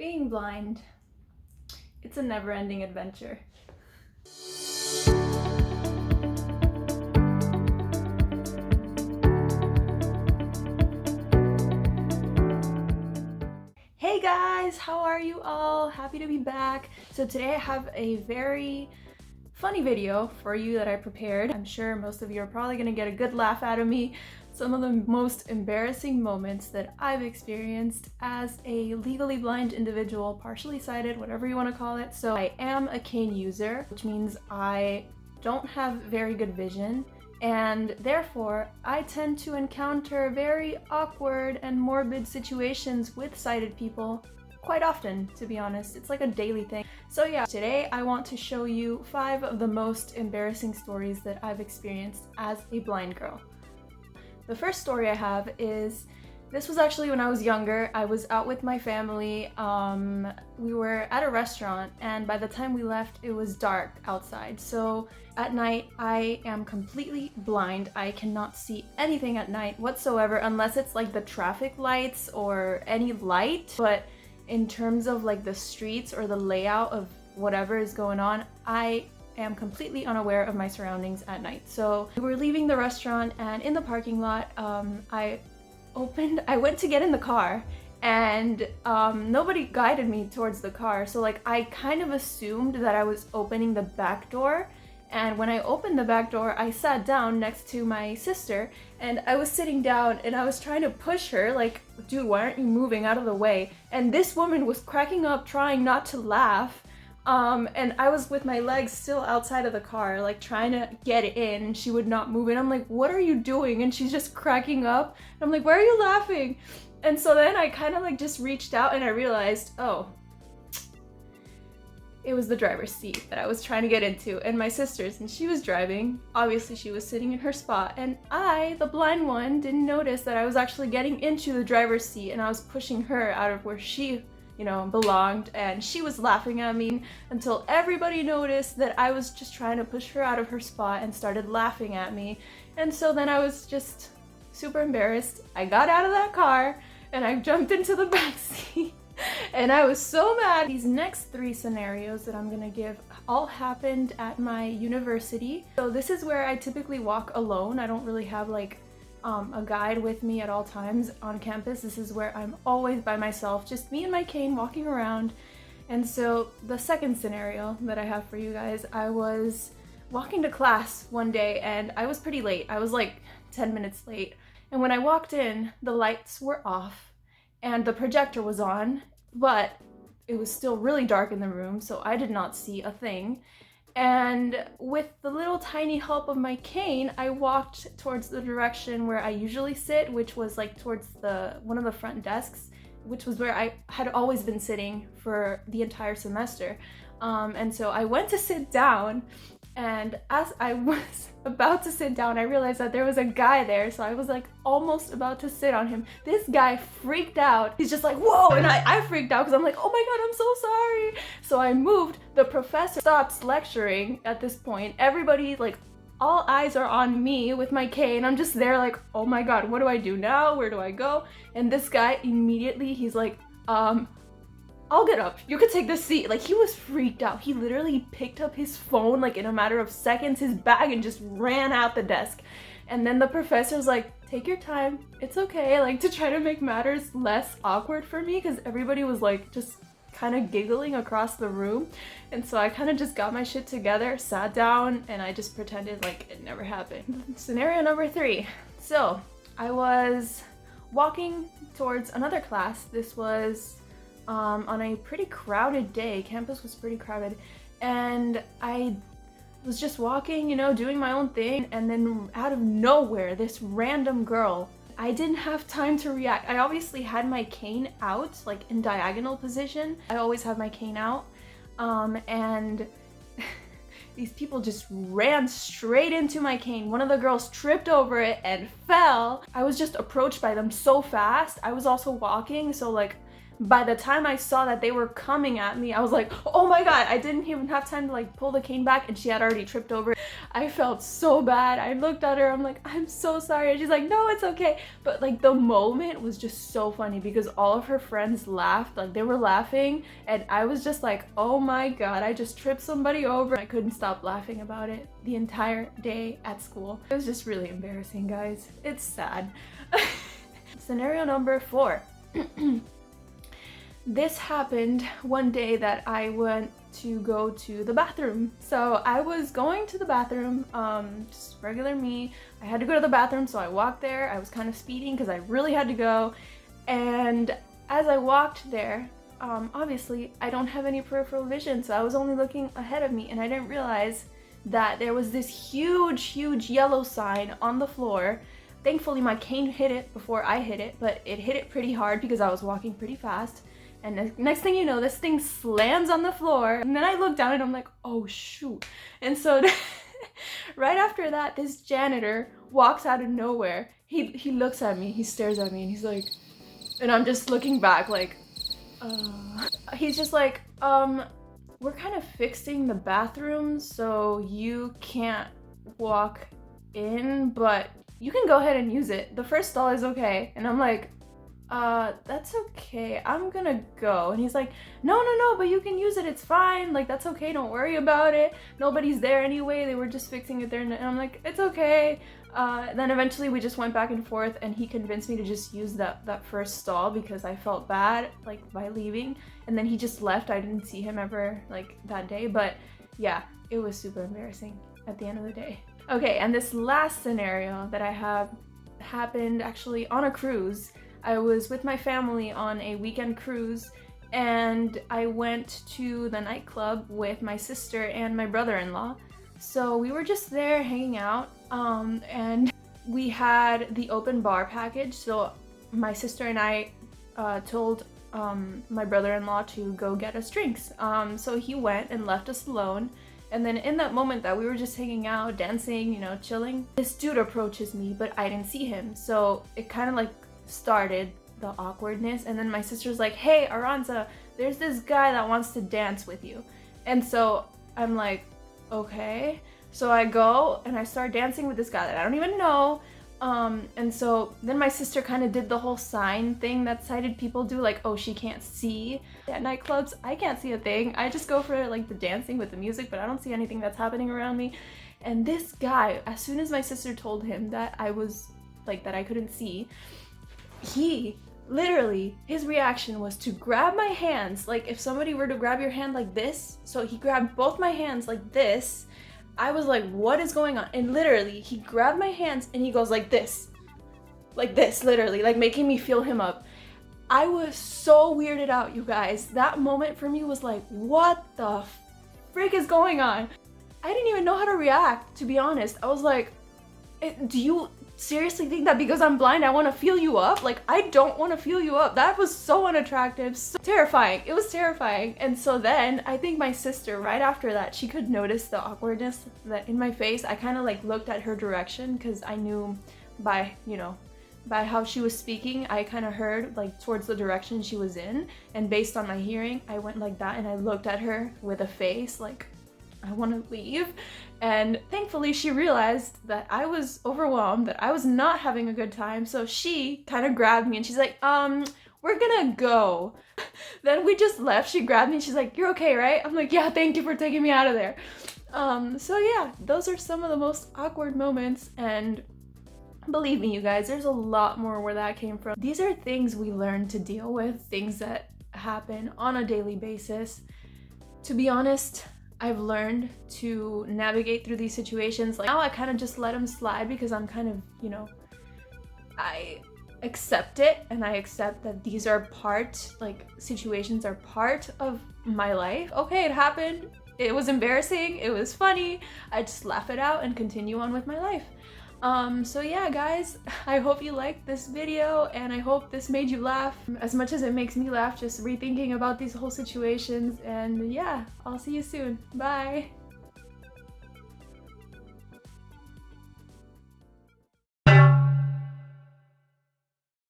Being blind, it's a never-ending adventure. Hey guys, how are you all? Happy to be back. So today I have a very funny video for you that I prepared. I'm sure most of you are probably gonna get a good laugh out of me. Some of the most embarrassing moments that I've experienced as a legally blind individual, partially sighted, whatever you want to call it. So I am a cane user, which means I don't have very good vision, and therefore I tend to encounter very awkward and morbid situations with sighted people quite often, to be honest. It's like a daily thing. So yeah, today I want to show you 5 of the most embarrassing stories that I've experienced as a blind girl. The first story I have is, this was actually when I was younger. I was out with my family. We were at a restaurant, and by the time we left, it was dark outside. So at night, I am completely blind. I cannot see anything at night whatsoever, unless it's like the traffic lights or any light. But in terms of like the streets or the layout of whatever is going on, I am completely unaware of my surroundings at night. So we were leaving the restaurant, and in the parking lot, I went to get in the car, and nobody guided me towards the car. So like I kind of assumed that I was opening the back door. And when I opened the back door, I sat down next to my sister, and I was sitting down and I was trying to push her, like, dude, why aren't you moving out of the way? And this woman was cracking up, trying not to laugh. And I was with my legs still outside of the car, like trying to get in, and she would not move. And I'm like, what are you doing? And she's just cracking up. And I'm like, why are you laughing? And so then I kind of like just reached out, and I realized, oh, it was the driver's seat that I was trying to get into, and my sister's, and she was driving. Obviously she was sitting in her spot, and I, the blind one, didn't notice that I was actually getting into the driver's seat, and I was pushing her out of where she, you know, belonged, and she was laughing at me until everybody noticed that I was just trying to push her out of her spot and started laughing at me. And so then I was just super embarrassed. I got out of that car and I jumped into the back seat. And I was so mad. These next 3 scenarios that I'm gonna give all happened at my university. So this is where I typically walk alone. I don't really have like a guide with me at all times on campus. This is where I'm always by myself, just me and my cane walking around. And so the second scenario that I have for you guys, I was walking to class one day and I was pretty late. I was like 10 minutes late. And when I walked in, the lights were off and the projector was on, but it was still really dark in the room, so I did not see a thing. And with the little tiny help of my cane, I walked towards the direction where I usually sit, which was like towards one of the front desks, which was where I had always been sitting for the entire semester. And so I went to sit down, and as I was about to sit down, I realized that there was a guy there, so I was like almost about to sit on him. This guy freaked out. He's just like, whoa, and I freaked out because I'm like, oh my god, I'm so sorry. So I moved. The professor stops lecturing at this point. Everybody, like, all eyes are on me with my cane. I'm just there like, oh my god, what do I do now? Where do I go? And this guy immediately, he's like, I'll get up. You could take this seat. Like, he was freaked out. He literally picked up his phone, like in a matter of seconds, his bag, and just ran out the desk. And then the professor was like, take your time. It's okay. Like, to try to make matters less awkward for me, because everybody was like just kind of giggling across the room. And so I kind of just got my shit together, sat down, and I just pretended like it never happened. Scenario number 3. So I was walking towards another class. This was on a pretty crowded day. Campus was pretty crowded, and I was just walking, you know, doing my own thing, and then out of nowhere, this random girl, I didn't have time to react. I obviously had my cane out, like in diagonal position. I always have my cane out, and these people just ran straight into my cane. One of the girls tripped over it and fell. I was just approached by them so fast. I was also walking, so like By the time I saw that they were coming at me, I was like, oh my god, I didn't even have time to like pull the cane back and she had already tripped over. I felt so bad. I looked at her, I'm like, I'm so sorry. And she's like, no, it's okay. But like the moment was just so funny because all of her friends laughed, like they were laughing, and I was just like, oh my god, I just tripped somebody over. I couldn't stop laughing about it the entire day at school. It was just really embarrassing, guys. It's sad. Scenario number 4. This happened one day that I went to go to the bathroom. So I was going to the bathroom, just regular me. I had to go to the bathroom, so I walked there. I was kind of speeding because I really had to go. And as I walked there, obviously I don't have any peripheral vision, so I was only looking ahead of me, and I didn't realize that there was this huge yellow sign on the floor. Thankfully my cane hit it before I hit it, but it hit it pretty hard because I was walking pretty fast. And the next thing you know, this thing slams on the floor. And then I look down and I'm like, oh shoot. And so right after that, this janitor walks out of nowhere. He looks at me, he stares at me, and he's like, and I'm just looking back like, he's just like, we're kind of fixing the bathroom, so you can't walk in, but you can go ahead and use it. The first stall is okay. And I'm like, that's okay, I'm gonna go. And he's like, no, but you can use it, it's fine, like that's okay, don't worry about it, nobody's there anyway, they were just fixing it there. And I'm like, it's okay. Then eventually we just went back and forth, and he convinced me to just use that first stall because I felt bad like by leaving, and then he just left. I didn't see him ever like that day, but yeah, it was super embarrassing at the end of the day. Okay, and this last scenario that I have happened actually on a cruise. I was with my family on a weekend cruise, and I went to the nightclub with my sister and my brother-in-law. So we were just there hanging out, and we had the open bar package. So my sister and I told my brother-in-law to go get us drinks. So he went and left us alone. And then in that moment that we were just hanging out, dancing, you know, chilling, this dude approaches me, but I didn't see him. So it kind of like started the awkwardness. And then my sister's like, hey Aranza, there's this guy that wants to dance with you. And so I'm like, okay. So I go and I start dancing with this guy that I don't even know. And so then my sister kind of did the whole sign thing that sighted people do, like, oh, she can't see. At nightclubs, I can't see a thing. I just go for like the dancing with the music, but I don't see anything that's happening around me. And this guy, as soon as my sister told him that I was like, that I couldn't see, he literally, his reaction was to grab my hands, like if somebody were to grab your hand like this. So he grabbed both my hands like this. I was like, what is going on? And literally, he grabbed my hands and he goes like this, literally, like making me feel him up. I was so weirded out, you guys. That moment for me was like, what the frick is going on? I didn't even know how to react, to be honest. I was like, do you seriously think that because I'm blind I want to feel you up? Like, I don't want to feel you up. That was so unattractive, so terrifying. It was terrifying. And so then I think my sister, right after that, she could notice the awkwardness that in my face. I kind of like looked at her direction because I knew by, you know, by how she was speaking, I kind of heard like towards the direction she was in, and based on my hearing, I went like that and I looked at her with a face like, I want to leave. And thankfully she realized that I was overwhelmed, that I was not having a good time, so she kind of grabbed me and she's like, we're gonna go. Then we just left. She grabbed me and she's like, you're okay, right? I'm like, yeah, thank you for taking me out of there. So yeah, those are some of the most awkward moments, and believe me, you guys, there's a lot more where that came from. These are things we learn to deal with, things that happen on a daily basis. To be honest, I've learned to navigate through these situations. Like now I kind of just let them slide because I'm kind of, you know, I accept it, and I accept that these are situations are part of my life. Okay, it happened. It was embarrassing. It was funny. I just laugh it out and continue on with my life. So yeah, guys, I hope you liked this video, and I hope this made you laugh as much as it makes me laugh just rethinking about these whole situations. And yeah, I'll see you soon. Bye!